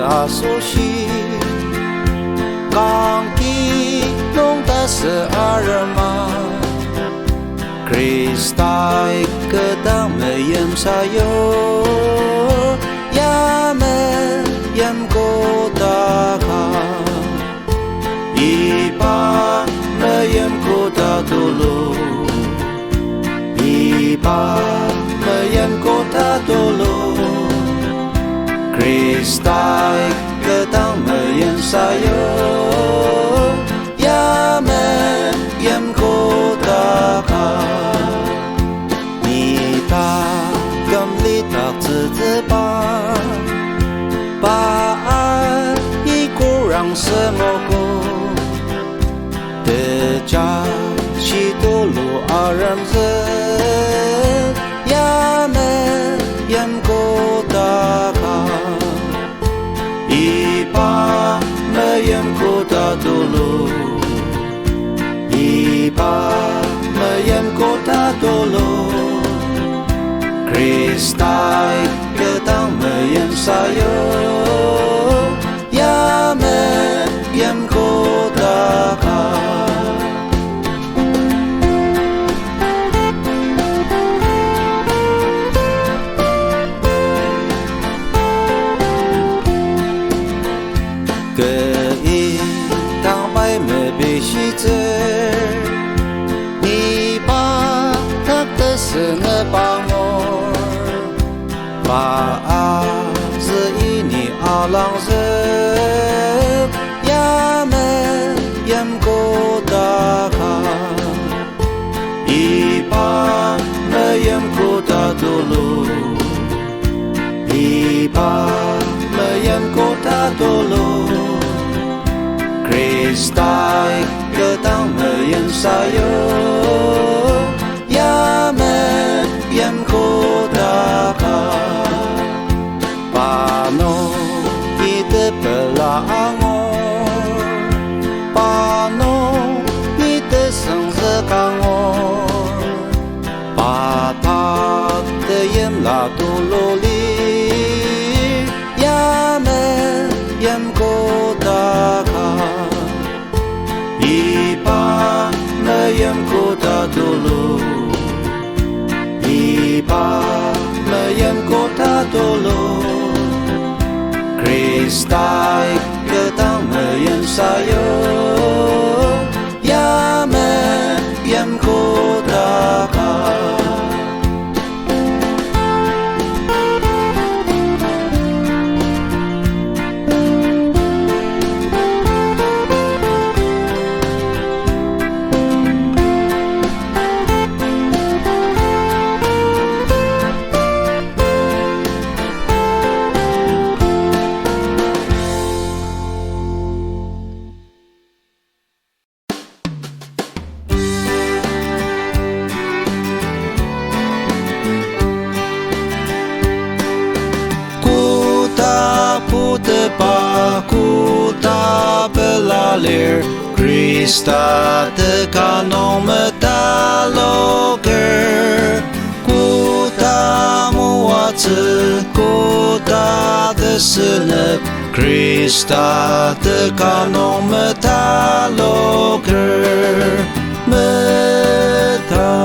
阿苏西，刚基弄的是阿人嘛。Krista ikata mayam sayo Yame yam kota ka Ipa mayam kota dulu Ipa mayam kota dulu Krista ikata mayam sayo Yame yam kota ka把爱一股让什么过的家去多路阿人子呀me yam ko ta ka ipa me yam ko ta dulu ipa me yam ko ta dulu Krista ikata mayam sayo Yame yam kota ka Ke tang bai me be shi zhe Ni ba tak de se ne ba把阿子一你阿郎子呀me yam ko ta ka ipa me yam ko ta dulu ipa me yam ko ta dulu Krista ikata me yam sayo ya me yam ko ta ka Pano ite pelangor Pano ite sengsekangor Patat te yem la tuloli Yame yem kota ka Ipa me yem kota dulu Ipa me yem kota dulu Krista ikata mayam sayo Yame yam kota ka Kuta belalir Krista de kanom metaloger Kuta muatse Kuta de senep Krista de kanom metaloger Metaloger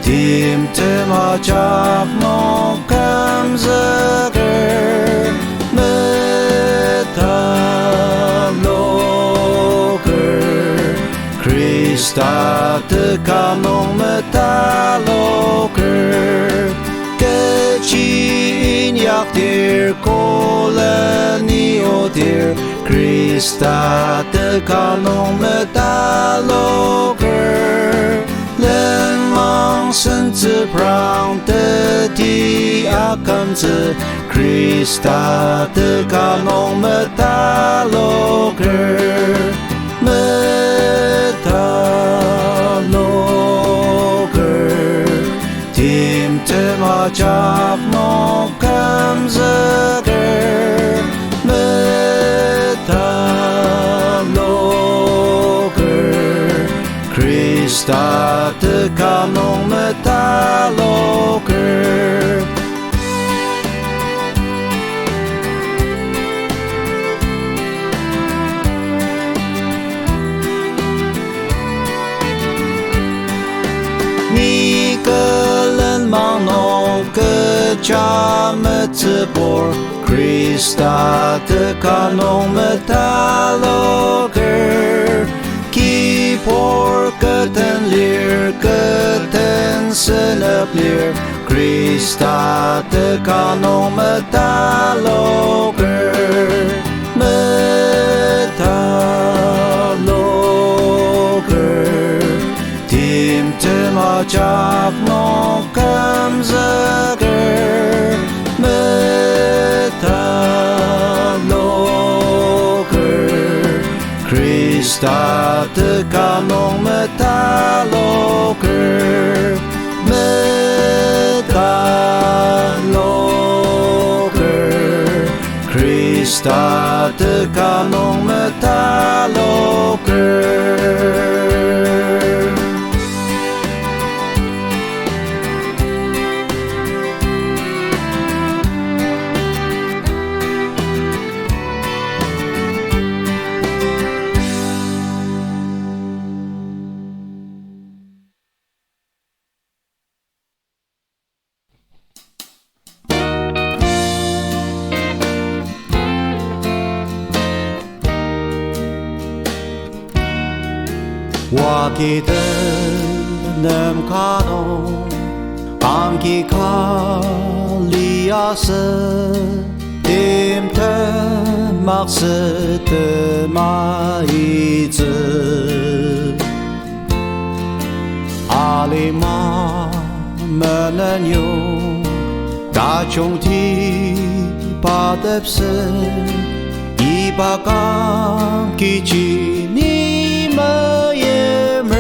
Tim tema chap no kamzager Metaloger Krista de kanon metaloger Kechin yaktir koleniotir Krista de kanon metaloger Len生子 prang de di akan ze Krista de kanon metaloger metaloger tim tema chap no kamzager metaloger Krista de kanon metaloger cha metebor Krista te kanon metaloger Ki por köten lir köten senep lir Krista te kanon metaloger metaloger Tim tema chak no kamzager metaloger Krista te kanon metaloger metaloger Krista te kanon metaloger 와기든 nem카노 감기 칼리아스 딤테 막스 뜨마이즈 알리마 메넨요 가총티 바뎁스 이바감 기지니 마예mer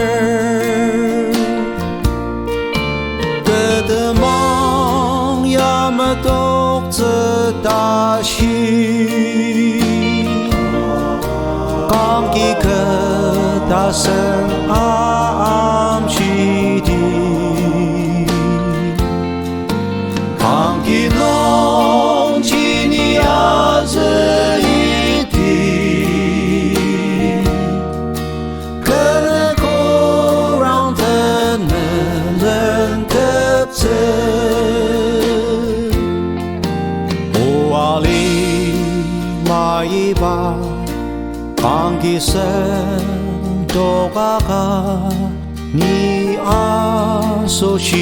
그드멍 야마독즈 다시 감기 그다슨 암시디 감기 농진이 아즈이디 오알리 마이바 감기센 도가가 니 아소시드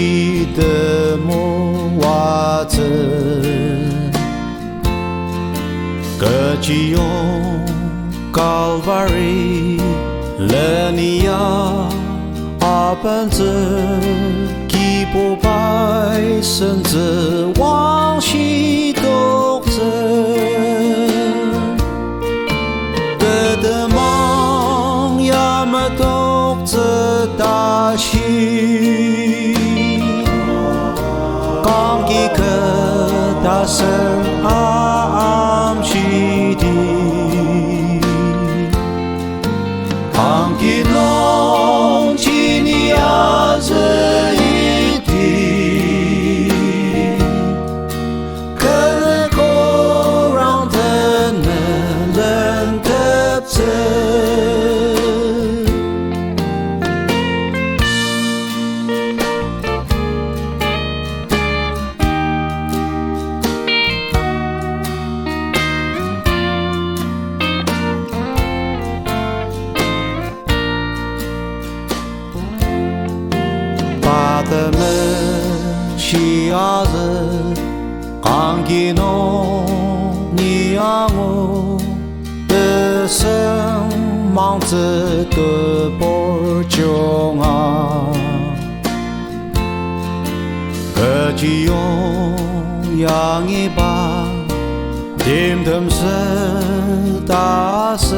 모와즈 그지용 칼바리 레니아阿本子吉波拜生子往西独子得的梦呀么独子大西刚吉克大声阿西的刚吉龙吉아즈이디 그고랑 듣는 렌텝스 시아즈 감기노 니앙오 뜻은 망즈 뜻볼종아 그지용 양이바 딤듬스 다스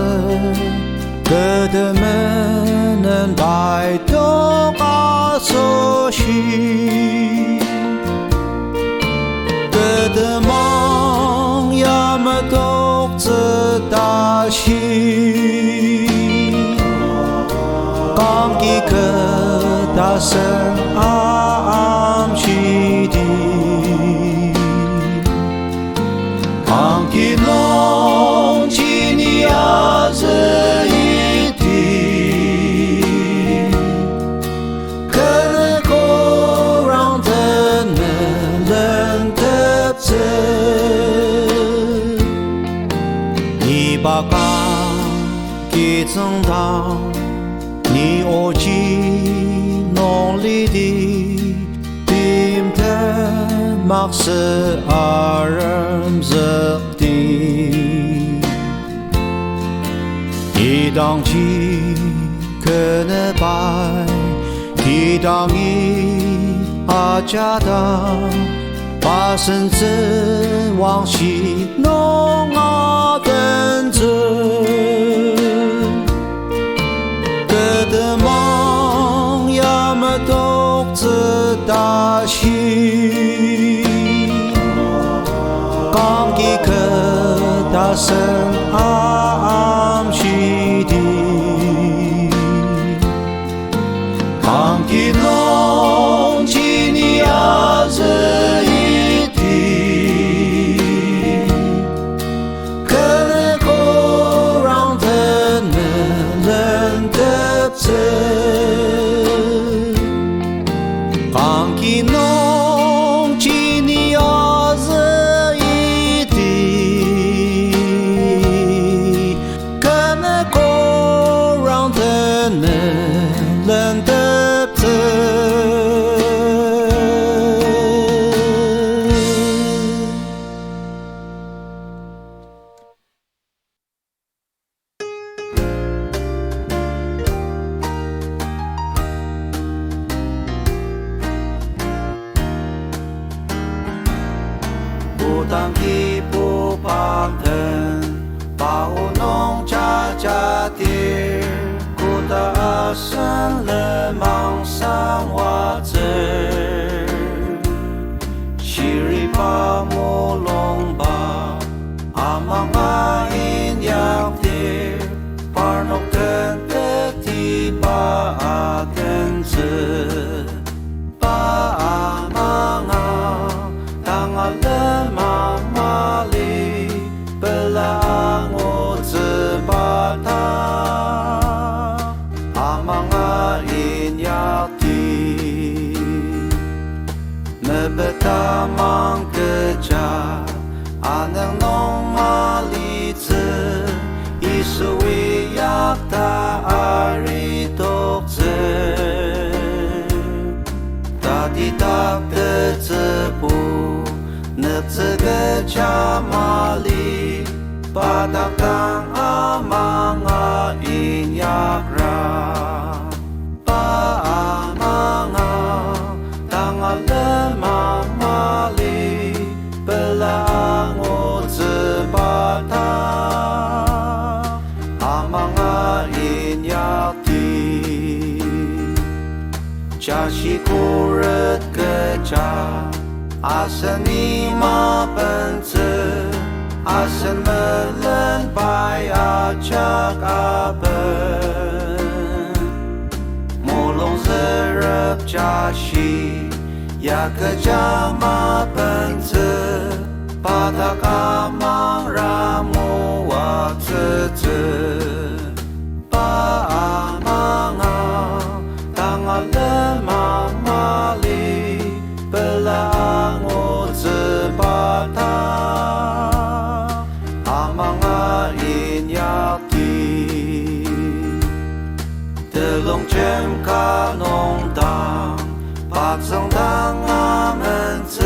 그드면은 바이토가 소시 그드멍 야마독즈 다시 감기 그다슨 암시디 감기 농진이 아즈이디 그고랑 듣는 렌트 正当你我既努力地tìm thấy mặc sự aramzakti你当即可能白你当一阿加达把身子往西弄啊等着个的梦要么独自大戏刚一个大声暗西的刚一弄起你啊这一地可能够让人们认得这刚一弄起你啊这一地可能够让人们认得这不当地不旁等把我弄家家的古大声了忙上瓦子昔日把木龙把阿忙阿因样的把弄跟的地把阿跟着把阿忙啊当阿了妈妈里本来我只把他阿忙阿因呀的me beta mang kerja anang nong malice isui yak ta ari dokze tadi tak de zebu ne zege jamali padak tang amang a in yak ra pa amang a tang a le mang ma li belang o zi ba ta amang a in yak di家西古日个家阿生尼玛本子阿生么人白阿家阿本摩龙日日家西呀个家嘛本子把他嘎忙让木瓦子子把阿忙啊当阿了妈妈里本来我只把他阿忙阿因呀的的龙卷卡弄当把正当阿门子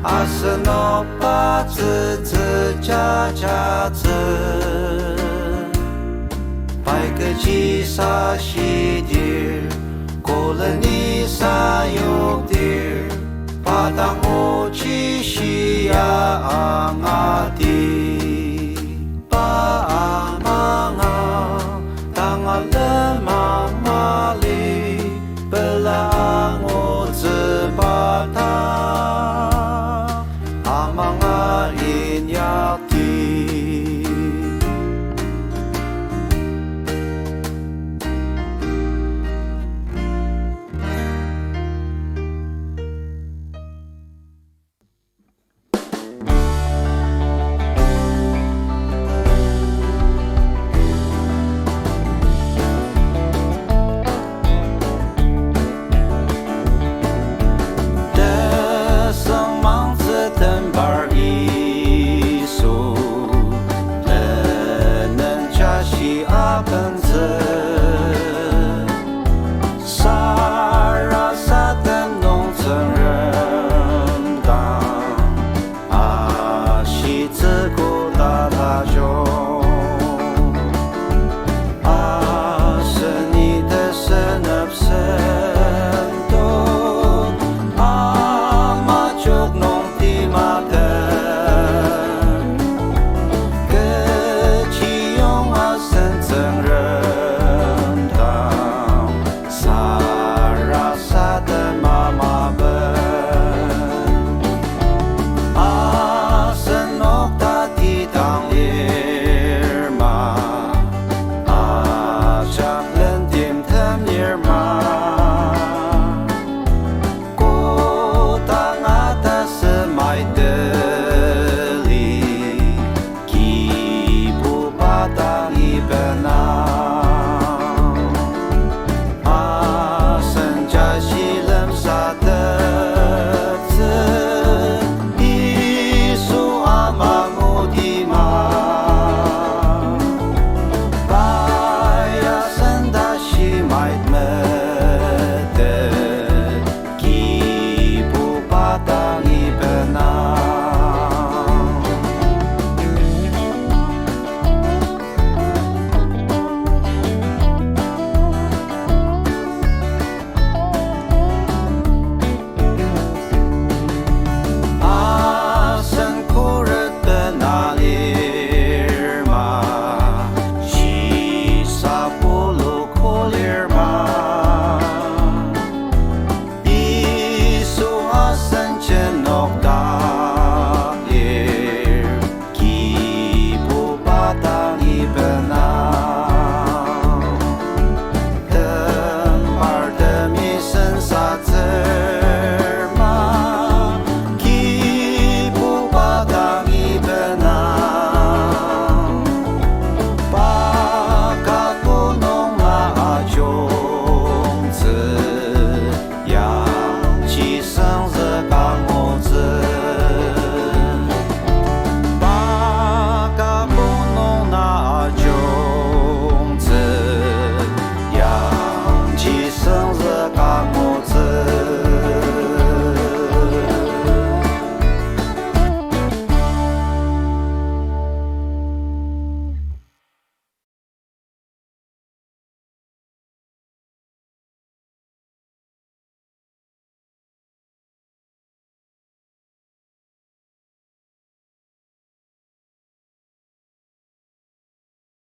阿是诺把子子家家子百个吉萨西dir过了你撒有dir把当我去西呀阿的把阿忙啊当阿了妈妈里本来我只把他阿忙啊因呀的akan 달아줘